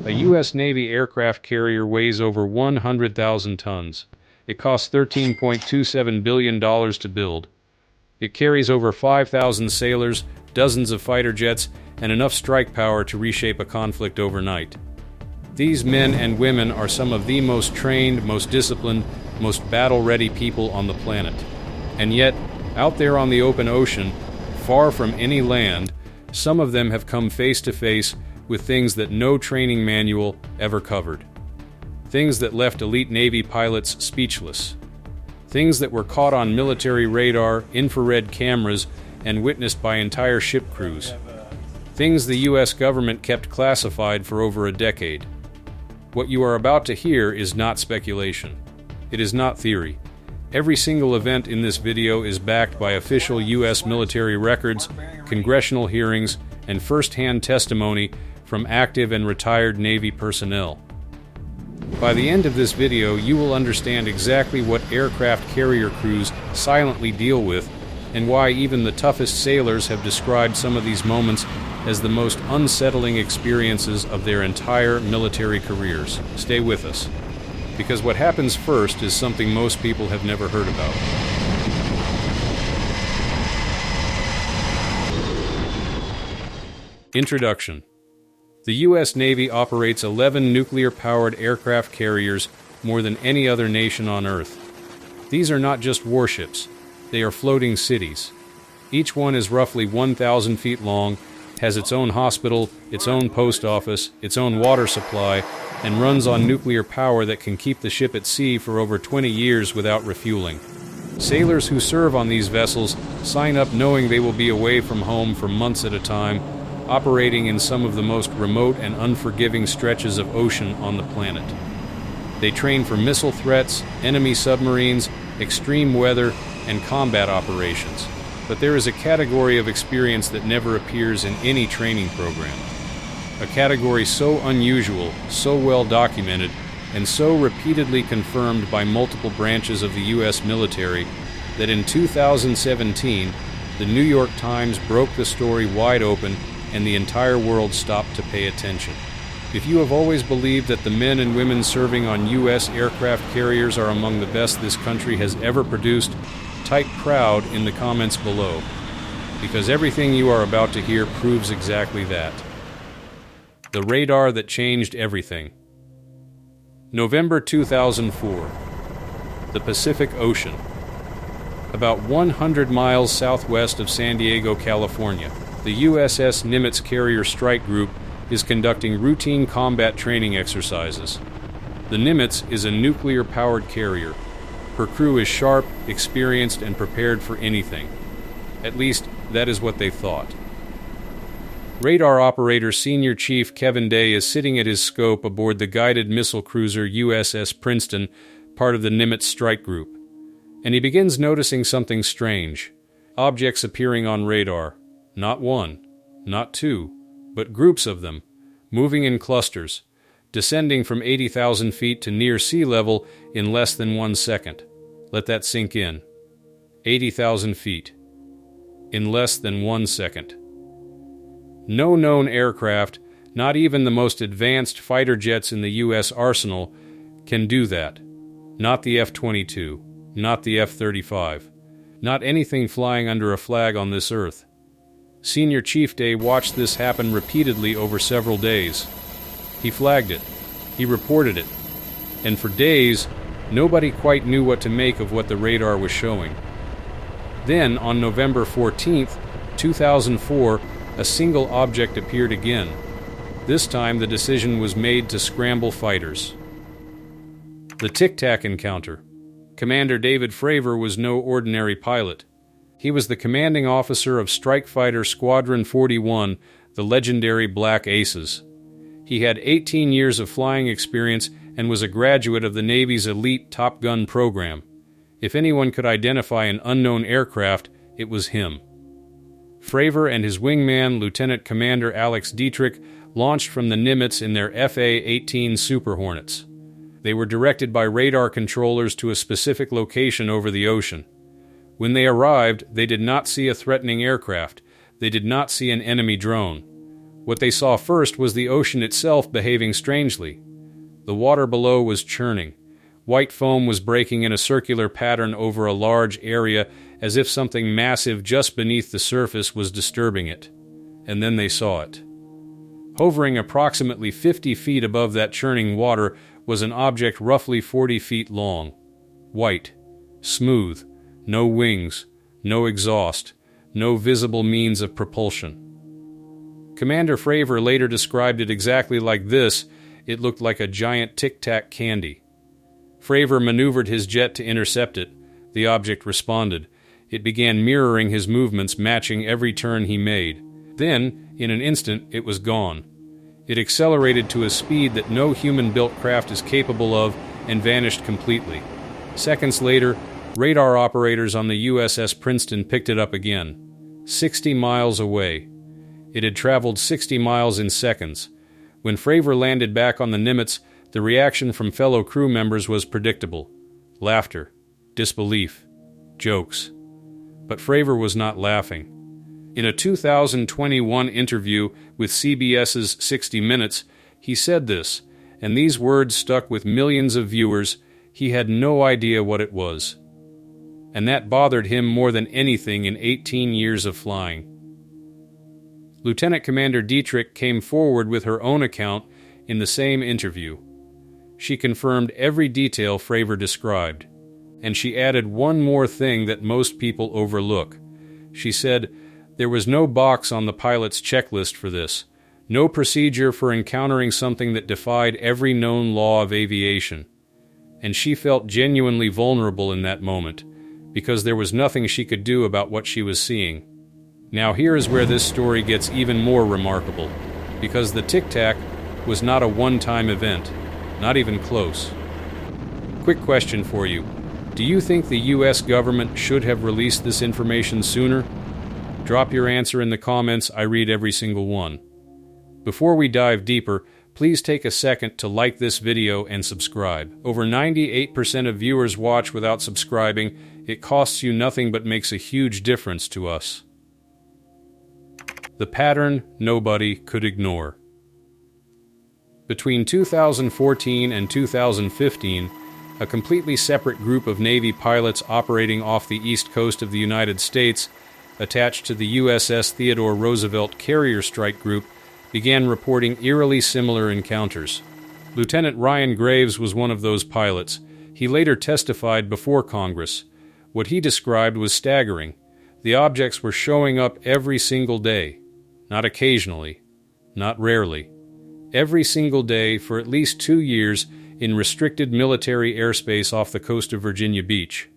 A U.S. Navy aircraft carrier weighs over 100,000 tons. It costs $13.27 billion to build. It carries over 5,000 sailors, dozens of fighter jets, and enough strike power to reshape a conflict overnight. These men and women are some of the most trained, most disciplined, most battle-ready people on the planet. And yet, out there on the open ocean, far from any land, some of them have come face to face with things that no training manual ever covered. Things that left elite Navy pilots speechless. Things that were caught on military radar, infrared cameras, and witnessed by entire ship crews. Things the U.S. government kept classified for over a decade. What you are about to hear is not speculation. It is not theory. Every single event in this video is backed by official U.S. military records, congressional hearings, and first-hand testimony from active and retired Navy personnel. By the end of this video, you will understand exactly what aircraft carrier crews silently deal with, and why even the toughest sailors have described some of these moments as the most unsettling experiences of their entire military careers. Stay with us, because what happens first is something most people have never heard about. Introduction. The U.S. Navy operates 11 nuclear-powered aircraft carriers, more than any other nation on Earth. These are not just warships. They are floating cities. Each one is roughly 1,000 feet long, has its own hospital, its own post office, its own water supply, and runs on nuclear power that can keep the ship at sea for over 20 years without refueling. Sailors who serve on these vessels sign up knowing they will be away from home for months at a time, operating in some of the most remote and unforgiving stretches of ocean on the planet. They train for missile threats, enemy submarines, extreme weather, and combat operations. But there is a category of experience that never appears in any training program. A category so unusual, so well documented, and so repeatedly confirmed by multiple branches of the U.S. military that in 2017, the New York Times broke the story wide open and the entire world stopped to pay attention. If you have always believed that the men and women serving on U.S. aircraft carriers are among the best this country has ever produced, type proud in the comments below, because everything you are about to hear proves exactly that. The radar that changed everything. November 2004. The Pacific Ocean. About 100 miles southwest of San Diego, California, the USS Nimitz Carrier Strike Group is conducting routine combat training exercises. The Nimitz is a nuclear-powered carrier. Her crew is sharp, experienced, and prepared for anything. At least, that is what they thought. Radar Operator Senior Chief Kevin Day is sitting at his scope aboard the guided missile cruiser USS Princeton, part of the Nimitz Strike Group. And he begins noticing something strange. Objects appearing on radar. Not one, not two, but groups of them, moving in clusters, descending from 80,000 feet to near sea level in less than 1 second. Let that sink in. 80,000 feet. In less than 1 second. No known aircraft, not even the most advanced fighter jets in the U.S. arsenal, can do that. Not the F-22, not the F-35, not anything flying under a flag on this earth. Senior Chief Day watched this happen repeatedly over several days. He flagged it. He reported it. And for days, nobody quite knew what to make of what the radar was showing. Then, on November 14th, 2004, a single object appeared again. This time, the decision was made to scramble fighters. The Tic Tac encounter. Commander David Fravor was no ordinary pilot. He was the commanding officer of Strike Fighter Squadron 41, the legendary Black Aces. He had 18 years of flying experience and was a graduate of the Navy's elite Top Gun program. If anyone could identify an unknown aircraft, it was him. Fravor and his wingman, Lieutenant Commander Alex Dietrich, launched from the Nimitz in their FA-18 Super Hornets. They were directed by radar controllers to a specific location over the ocean. When they arrived, they did not see a threatening aircraft. They did not see an enemy drone. What they saw first was the ocean itself behaving strangely. The water below was churning. White foam was breaking in a circular pattern over a large area, as if something massive just beneath the surface was disturbing it. And then they saw it. Hovering approximately 50 feet above that churning water was an object roughly 40 feet long. White, smooth, no wings, no exhaust, no visible means of propulsion. Commander Fravor later described it exactly like this. It looked like a giant tic-tac candy. Fravor maneuvered his jet to intercept it. The object responded. It began mirroring his movements, matching every turn he made. Then, in an instant, it was gone. It accelerated to a speed that no human-built craft is capable of and vanished completely. Seconds later, radar operators on the USS Princeton picked it up again. 60 miles away. It had traveled 60 miles in seconds. When Fravor landed back on the Nimitz, the reaction from fellow crew members was predictable. Laughter, disbelief, jokes. But Fravor was not laughing. In a 2021 interview with CBS's 60 Minutes, he said this, and these words stuck with millions of viewers. He had no idea what it was. And that bothered him more than anything in 18 years of flying. Lieutenant Commander Dietrich came forward with her own account in the same interview. She confirmed every detail Fravor described, and she added one more thing that most people overlook. She said, "There was no box on the pilot's checklist for this, no procedure for encountering something that defied every known law of aviation." And she felt genuinely vulnerable in that moment, because there was nothing she could do about what she was seeing. Now here is where this story gets even more remarkable, because the tic-tac was not a one-time event, not even close. Quick question for you. Do you think the U.S. government should have released this information sooner? Drop your answer in the comments. I read every single one. Before we dive deeper, please take a second to like this video and subscribe. Over 98% of viewers watch without subscribing. It costs you nothing but makes a huge difference to us. The pattern nobody could ignore. Between 2014 and 2015, a completely separate group of Navy pilots operating off the east coast of the United States, attached to the USS Theodore Roosevelt Carrier Strike Group, began reporting eerily similar encounters. Lieutenant Ryan Graves was one of those pilots. He later testified before Congress. What he described was staggering. The objects were showing up every single day. Not occasionally. Not rarely. Every single day for at least 2 years in restricted military airspace off the coast of Virginia Beach.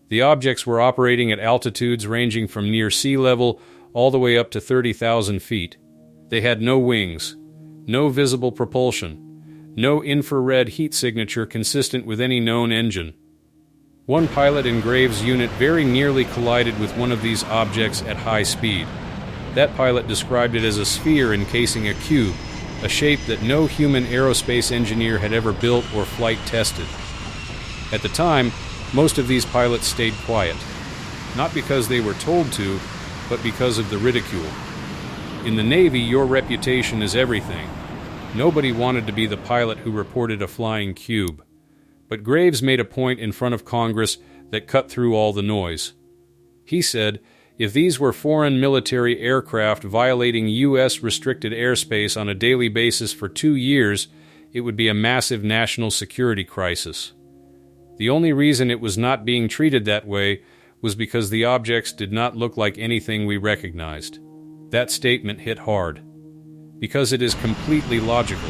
The objects were operating at altitudes ranging from near sea level all the way up to 30,000 feet. They had no wings, no visible propulsion, no infrared heat signature consistent with any known engine. One pilot in Graves' unit very nearly collided with one of these objects at high speed. That pilot described it as a sphere encasing a cube, a shape that no human aerospace engineer had ever built or flight tested. At the time, most of these pilots stayed quiet, not because they were told to, but because of the ridicule. In the Navy, your reputation is everything. Nobody wanted to be the pilot who reported a flying cube. But Graves made a point in front of Congress that cut through all the noise. He said, if these were foreign military aircraft violating U.S. restricted airspace on a daily basis for 2 years, it would be a massive national security crisis. The only reason it was not being treated that way was because the objects did not look like anything we recognized. That statement hit hard, because it is completely logical,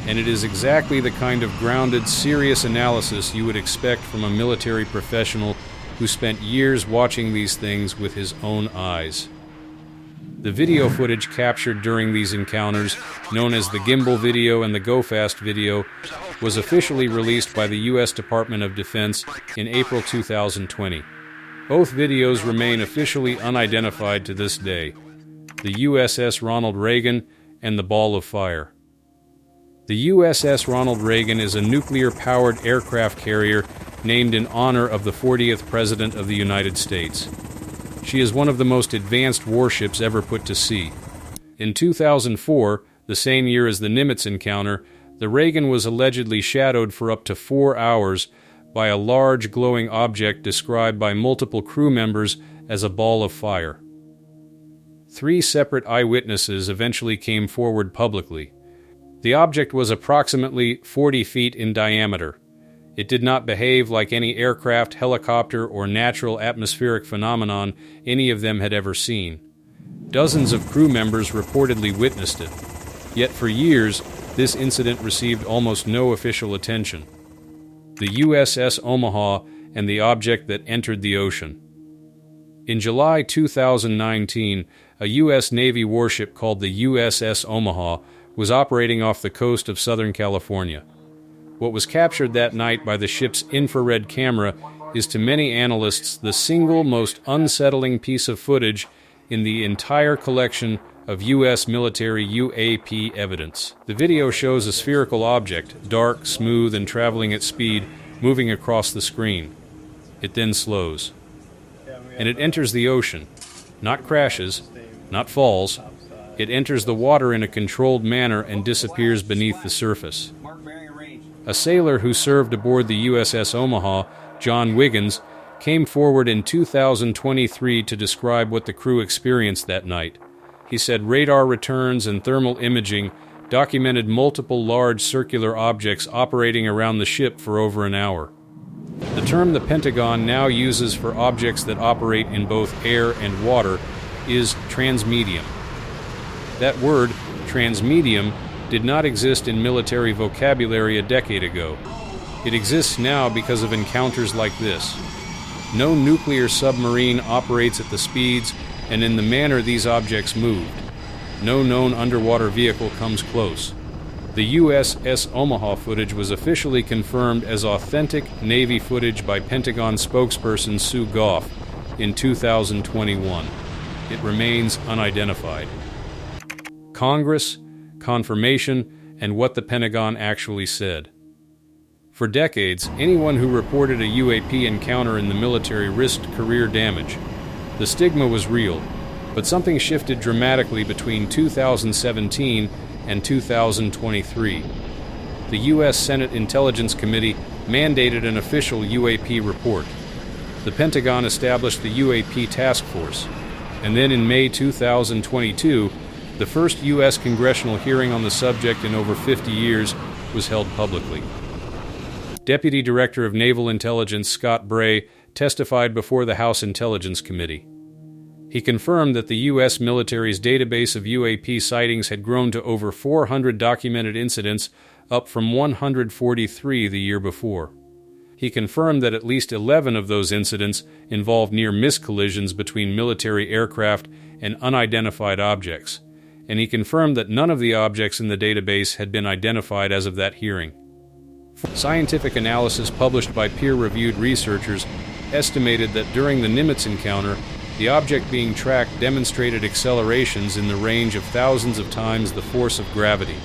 and it is exactly the kind of grounded, serious analysis you would expect from a military professional who spent years watching these things with his own eyes. The video footage captured during these encounters, known as the gimbal video and the go fast video, was officially released by the U.S. Department of Defense in April 2020. Both videos remain officially unidentified to this day. The USS Ronald Reagan and the Ball of Fire. The USS Ronald Reagan is a nuclear-powered aircraft carrier named in honor of the 40th President of the United States. She is one of the most advanced warships ever put to sea. In 2004, the same year as the Nimitz encounter, the Reagan was allegedly shadowed for up to 4 hours by a large glowing object described by multiple crew members as a ball of fire. 3 separate eyewitnesses eventually came forward publicly. The object was approximately 40 feet in diameter. It did not behave like any aircraft, helicopter, or natural atmospheric phenomenon any of them had ever seen. Dozens of crew members reportedly witnessed it. Yet for years, this incident received almost no official attention. The USS Omaha and the object that entered the ocean. In July 2019, a U.S. Navy warship called the USS Omaha was operating off the coast of Southern California. What was captured that night by the ship's infrared camera is to many analysts the single most unsettling piece of footage in the entire collection of U.S. military UAP evidence. The video shows a spherical object, dark, smooth, and traveling at speed, moving across the screen. It then slows. And it enters the ocean. Not crashes, not falls. It enters the water in a controlled manner and disappears beneath the surface. A sailor who served aboard the USS Omaha, John Wiggins, came forward in 2023 to describe what the crew experienced that night. He said radar returns and thermal imaging documented multiple large circular objects operating around the ship for over an hour. The term the Pentagon now uses for objects that operate in both air and water is transmedium. That word, transmedium, did not exist in military vocabulary a decade ago. It exists now because of encounters like this. No nuclear submarine operates at the speeds and in the manner these objects moved. No known underwater vehicle comes close. The USS Omaha footage was officially confirmed as authentic Navy footage by Pentagon spokesperson Sue Goff in 2021. It remains unidentified. Congress, confirmation, and what the Pentagon actually said. For decades, anyone who reported a UAP encounter in the military risked career damage. The stigma was real, but something shifted dramatically between 2017 and 2023. The U.S. Senate Intelligence Committee mandated an official UAP report. The Pentagon established the UAP Task Force, and then in May 2022, the first U.S. congressional hearing on the subject in over 50 years was held publicly. Deputy Director of Naval Intelligence Scott Bray testified before the House Intelligence Committee. He confirmed that the U.S. military's database of UAP sightings had grown to over 400 documented incidents, up from 143 the year before. He confirmed that at least 11 of those incidents involved near-miss collisions between military aircraft and unidentified objects, and he confirmed that none of the objects in the database had been identified as of that hearing. Scientific analysis published by peer-reviewed researchers estimated that during the Nimitz encounter, the object being tracked demonstrated accelerations in the range of thousands of times the force of gravity.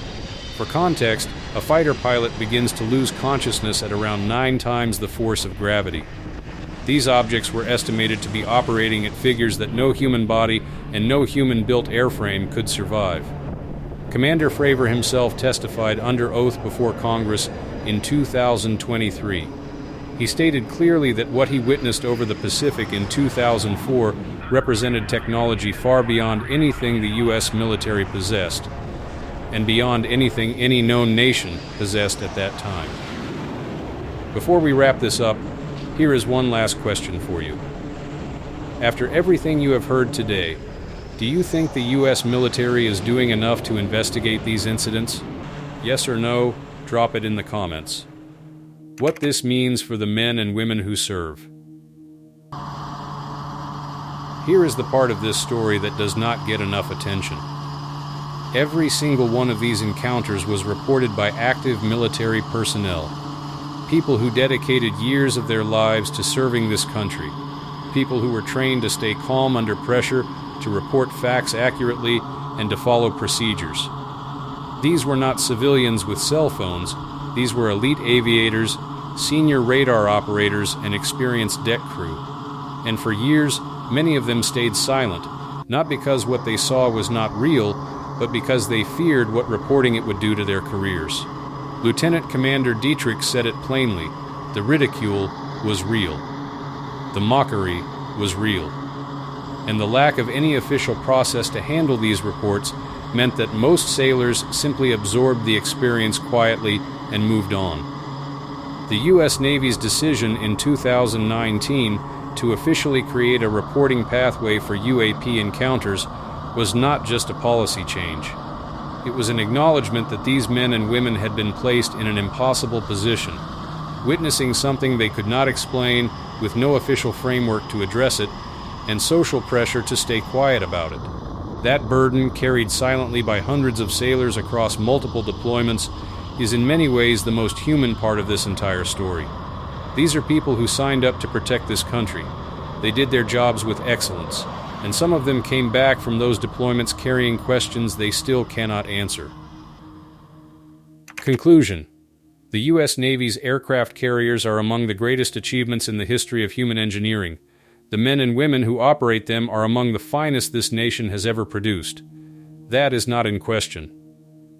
For context, a fighter pilot begins to lose consciousness at around 9 times the force of gravity. These objects were estimated to be operating at figures that no human body and no human-built airframe could survive. Commander Fravor himself testified under oath before Congress in 2023. He stated clearly that what he witnessed over the Pacific in 2004 represented technology far beyond anything the U.S. military possessed, and beyond anything any known nation possessed at that time. Before we wrap this up, here is one last question for you. After everything you have heard today, do you think the U.S. military is doing enough to investigate these incidents? Yes or no? Drop it in the comments. What this means for the men and women who serve. Here is the part of this story that does not get enough attention. Every single one of these encounters was reported by active military personnel, people who dedicated years of their lives to serving this country, people who were trained to stay calm under pressure, to report facts accurately, and to follow procedures. These were not civilians with cell phones. These were elite aviators, senior radar operators, and experienced deck crew. And for years, many of them stayed silent, not because what they saw was not real, but because they feared what reporting it would do to their careers. Lieutenant Commander Dietrich said it plainly: the ridicule was real. The mockery was real. And the lack of any official process to handle these reports meant that most sailors simply absorbed the experience quietly and moved on. The U.S. Navy's decision in 2019 to officially create a reporting pathway for UAP encounters was not just a policy change. It was an acknowledgement that these men and women had been placed in an impossible position, witnessing something they could not explain with no official framework to address it, and social pressure to stay quiet about it. That burden, carried silently by hundreds of sailors across multiple deployments, is in many ways the most human part of this entire story. These are people who signed up to protect this country. They did their jobs with excellence, and some of them came back from those deployments carrying questions they still cannot answer. Conclusion: the U.S. Navy's aircraft carriers are among the greatest achievements in the history of human engineering. The men and women who operate them are among the finest this nation has ever produced. That is not in question.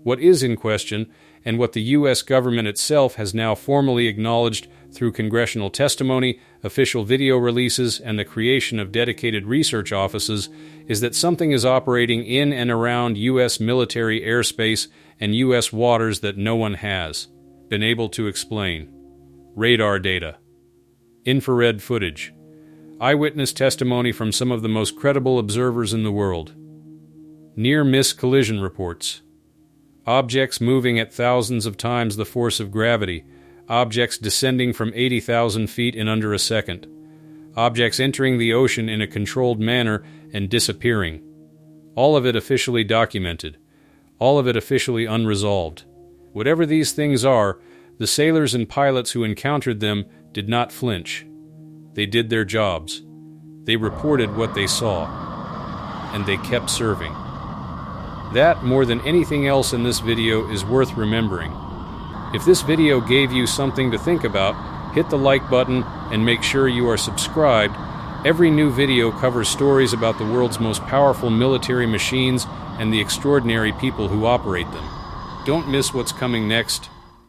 What is in question, and what the U.S. government itself has now formally acknowledged through congressional testimony, official video releases, and the creation of dedicated research offices, is that something is operating in and around U.S. military airspace and U.S. waters that no one has been able to explain. Radar data, infrared footage, eyewitness testimony from some of the most credible observers in the world, near-miss collision reports, objects moving at thousands of times the force of gravity, objects descending from 80,000 feet in under a second, objects entering the ocean in a controlled manner and disappearing. All of it officially documented, all of it officially unresolved. Whatever these things are, the sailors and pilots who encountered them did not flinch. They did their jobs. They reported what they saw. And they kept serving. That, more than anything else in this video, is worth remembering. If this video gave you something to think about, hit the like button and make sure you are subscribed. Every new video covers stories about the world's most powerful military machines and the extraordinary people who operate them. Don't miss what's coming next.